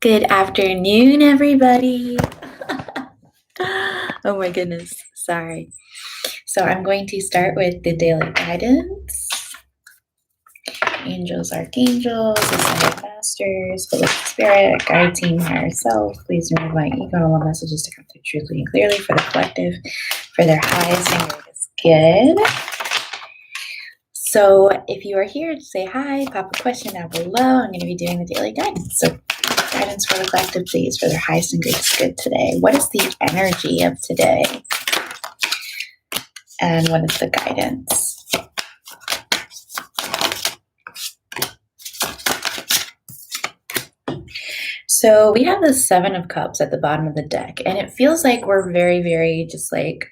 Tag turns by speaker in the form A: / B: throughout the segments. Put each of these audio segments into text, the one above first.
A: Good afternoon, everybody. Oh my goodness, sorry. So I'm going to start with the daily guidance. Angels, archangels, ascended masters, Holy Spirit, guide team, higher self. Please remove my ego and allow messages to come through truthfully and clearly for the collective, for their highest and greatest good. So if you are here to say hi, pop a question down below. I'm going to be doing the daily guidance. So guidance for the collective, please, for their highest and greatest good today. What is the energy of today? And what is the guidance? So we have the Seven of Cups at the bottom of the deck, and it feels like we're very, very just like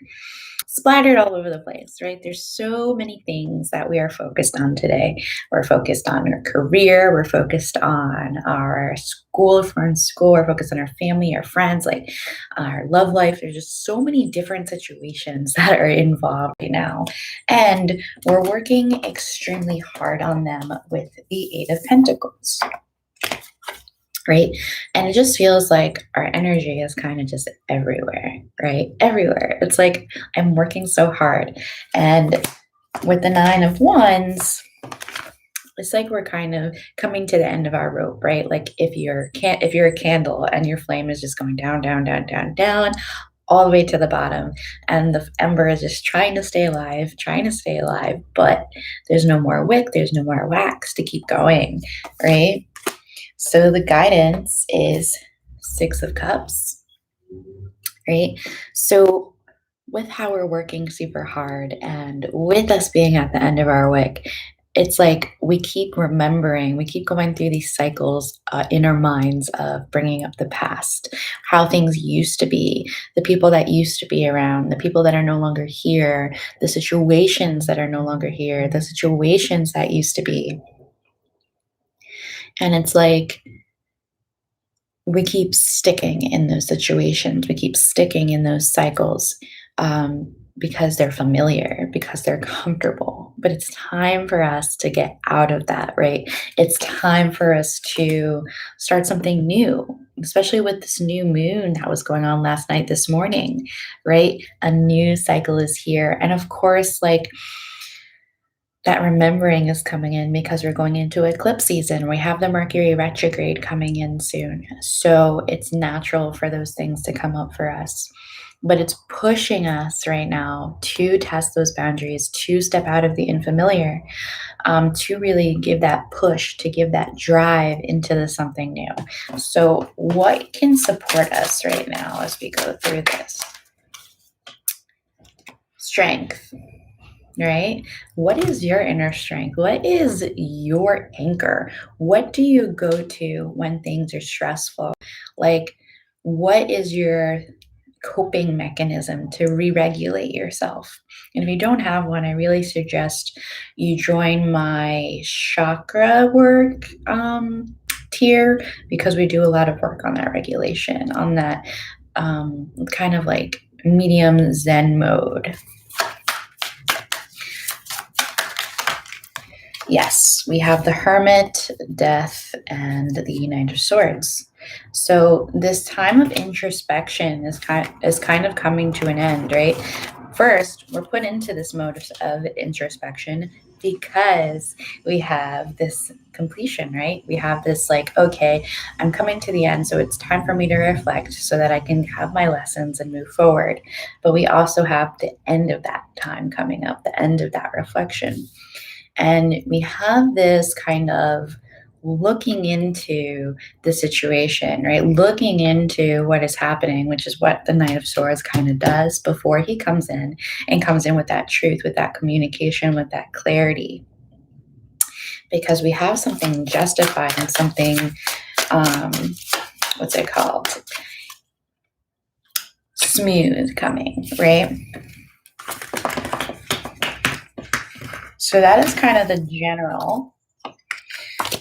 A: splattered all over the place, right? There's so many things that we are focused on today. We're focused on our career. We're focused on our school, if we're in school. We're focused on our family, our friends, like our love life. There's just so many different situations that are involved right now. And we're working extremely hard on them with the Eight of Pentacles. Right? And it just feels like our energy is kind of just everywhere, right? Everywhere. It's like I'm working so hard. And with the Nine of Wands, it's like we're kind of coming to the end of our rope, right? Like if you're a candle and your flame is just going down, down, down, down, down, all the way to the bottom, and the ember is just trying to stay alive, but there's no more wick, there's no more wax to keep going, right? So the guidance is Six of Cups, right? So with how we're working super hard and with us being at the end of our wick, it's like we keep remembering, we keep going through these cycles in our minds of bringing up the past, how things used to be, the people that used to be around, the people that are no longer here, the situations that are no longer here, the situations that used to be. And it's like we keep sticking in those situations. We keep sticking in those cycles because they're familiar, because they're comfortable. But it's time for us to get out of that, right? It's time for us to start something new, especially with this new moon that was going on last night, this morning, right? A new cycle is here. And of course, like, that remembering is coming in because we're going into eclipse season. We have the Mercury retrograde coming in soon. So it's natural for those things to come up for us. But it's pushing us right now to test those boundaries, to step out of the unfamiliar, to really give that push, to give that drive into the something new. So what can support us right now as we go through this? Strength. Right? What is your inner strength? What is your anchor? What do you go to when things are stressful? Like, what is your coping mechanism to re-regulate yourself? And if you don't have one, I really suggest you join my chakra work tier, because we do a lot of work on that regulation, on that kind of like medium Zen mode. Yes, we have the Hermit, Death, and the Knight of Swords. So this time of introspection is kind of coming to an end, right? First, we're put into this mode of introspection because we have this completion, right? We have this like, okay, I'm coming to the end, so it's time for me to reflect so that I can have my lessons and move forward. But we also have the end of that time coming up, the end of that reflection. And we have this kind of looking into the situation, right? Looking into what is happening, which is what the Knight of Swords kind of does before he comes in, and comes in with that truth, with that communication, with that clarity. Because we have something justified and something, what's it called? Smooth coming, right? So that is kind of the general.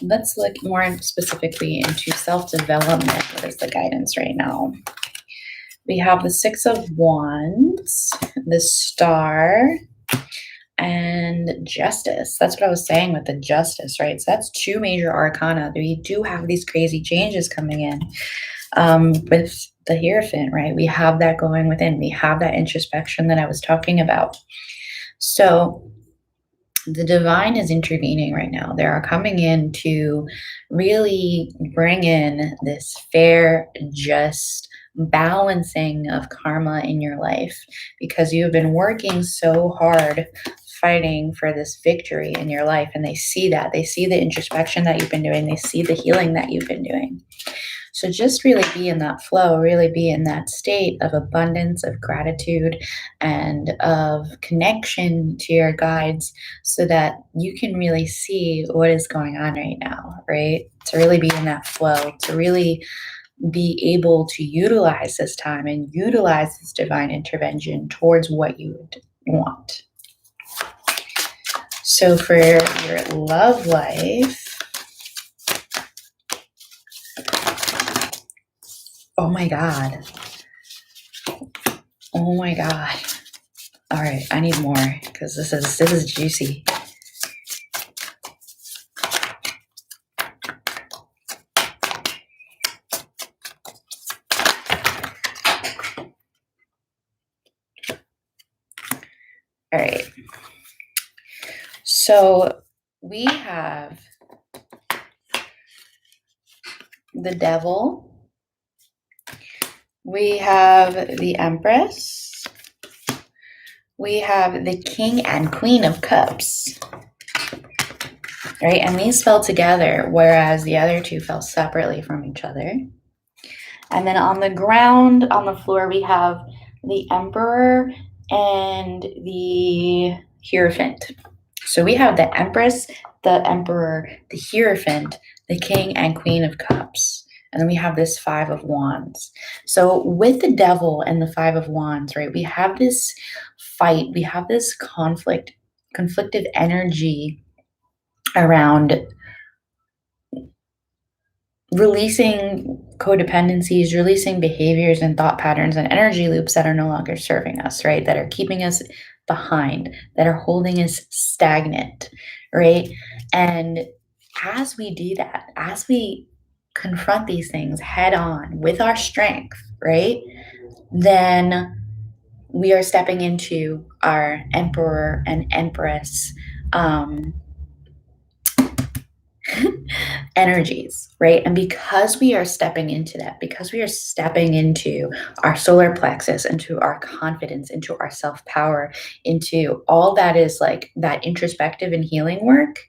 A: Let's look more specifically into self-development. What is the guidance right now? We have the Six of Wands, the Star, and Justice. That's what I was saying with the Justice, right? So that's two major arcana. We do have these crazy changes coming in with the Hierophant, right? We have that going within. We have that introspection that I was talking about. So the divine is intervening right now. They are coming in to really bring in this fair, just balancing of karma in your life, because you have been working so hard fighting for this victory in your life. And they see that. They see the introspection that you've been doing. They see the healing that you've been doing. So just really be in that flow, really be in that state of abundance, of gratitude, and of connection to your guides so that you can really see what is going on right now, right? To really be in that flow, to really be able to utilize this time and utilize this divine intervention towards what you would want. So for your love life, oh my God. Oh my God. All right, I need more because this is juicy. All right. So we have the Devil. We have the Empress. We have the King and Queen of Cups. Right? And these fell together, whereas the other two fell separately from each other. And then on the ground, on the floor, we have the Emperor and the Hierophant. So we have the Empress, the Emperor, the Hierophant, the King and Queen of Cups. And then we have this Five of Wands. So with the Devil and the Five of Wands, right, we have this fight, we have this conflicted energy around releasing codependencies, releasing behaviors and thought patterns and energy loops that are no longer serving us, right? That are keeping us behind, that are holding us stagnant, right? And as we do that, as we confront these things head on with our strength, right? Then we are stepping into our Emperor and Empress energies, right? And because we are stepping into that, because we are stepping into our solar plexus, into our confidence, into our self-power, into all that is like that introspective and healing work,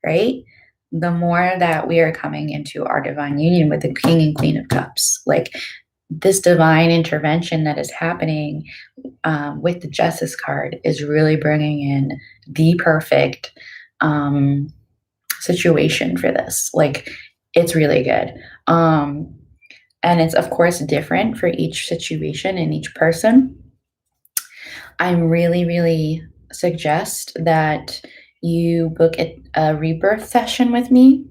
A: right? The more that we are coming into our divine union with the King and Queen of Cups, like this divine intervention that is happening with the Justice card is really bringing in the perfect situation for this. Like, it's really good. And it's of course different for each situation and each person. I really suggest that you book a rebirth session with me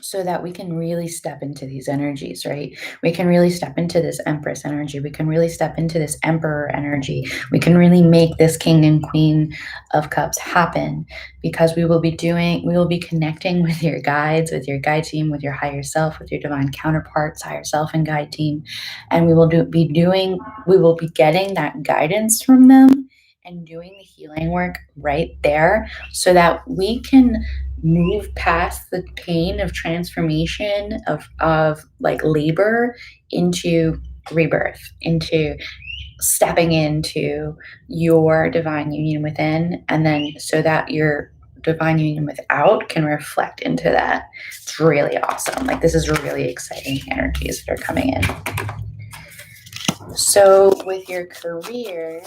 A: so that we can really step into these energies, right? We can really step into this Empress energy. We can really step into this Emperor energy. We can really make this King and Queen of Cups happen, because we will be connecting with your guides, with your guide team, with your higher self, with your divine counterparts, higher self and guide team. And we will be getting that guidance from them and doing the healing work right there so that we can move past the pain of transformation of like labor into rebirth, into stepping into your divine union within, and then so that your divine union without can reflect into that. It's really awesome. Like, this is really exciting energies that are coming in. So with your career,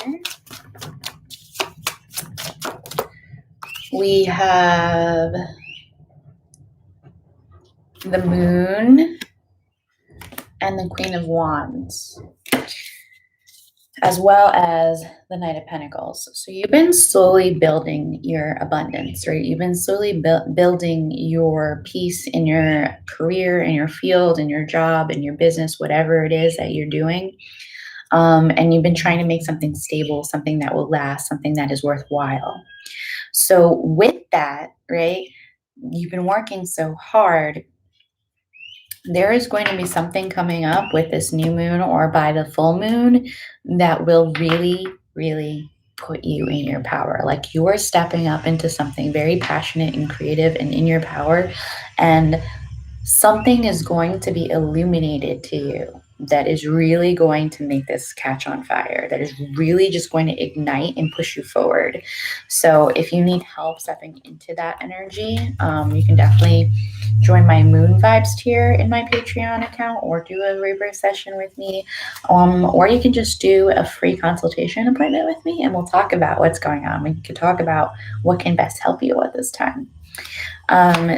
A: we have the Moon and the Queen of Wands, as well as the Knight of Pentacles. So you've been slowly building your abundance, right? You've been slowly building your peace in your career, in your field, in your job, in your business, whatever it is that you're doing. and you've been trying to make something stable, something that will last, something that is worthwhile. So, with that, right, you've been working so hard. There is going to be something coming up with this new moon or by the full moon that will really, really put you in your power. Like you are stepping up into something very passionate and creative and in your power. And something is going to be illuminated to you that is really going to make this catch on fire, that is really just going to ignite and push you forward. So if you need help stepping into that energy, you can definitely join my moon vibes tier in my Patreon account or do a rebirth session with me, or you can just do a free consultation appointment with me and we'll talk about what's going on. We can talk about what can best help you at this time.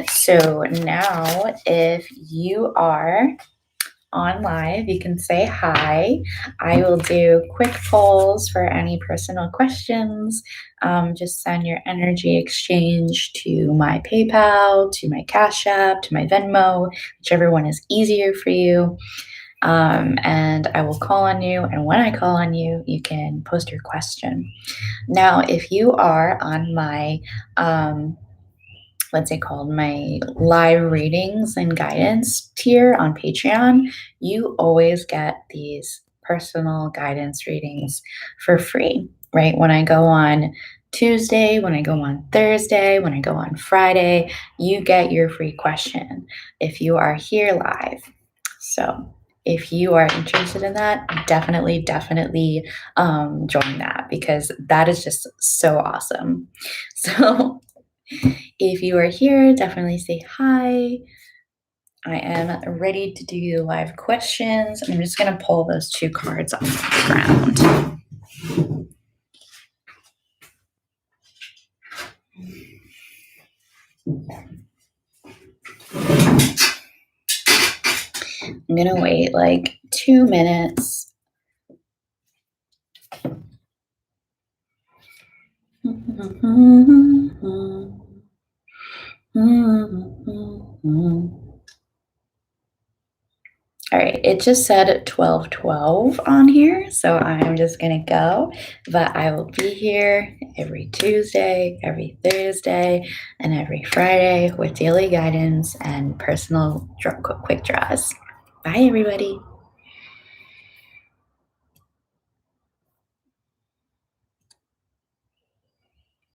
A: So now if you are on live, you can say hi. I will do quick polls for any personal questions. Just send your energy exchange to my PayPal, to my Cash App, to my Venmo, whichever one is easier for you. And I will call on you. And when I call on you, you can post your question. Now, if you are on my let's say called my live readings and guidance tier on Patreon, you always get these personal guidance readings for free, right? When I go on Tuesday, when I go on Thursday, when I go on Friday, you get your free question if you are here live. So if you are interested in that, definitely join that because that is just so awesome. So if you are here, definitely say hi. I am ready to do the live questions. I'm just going to pull those two cards off the ground. I'm going to wait like 2 minutes. All right, it just said 12:12 on here, so I'm just gonna go, but I will be here every Tuesday, every Thursday, and every Friday with daily guidance and personal quick draws. Bye, everybody.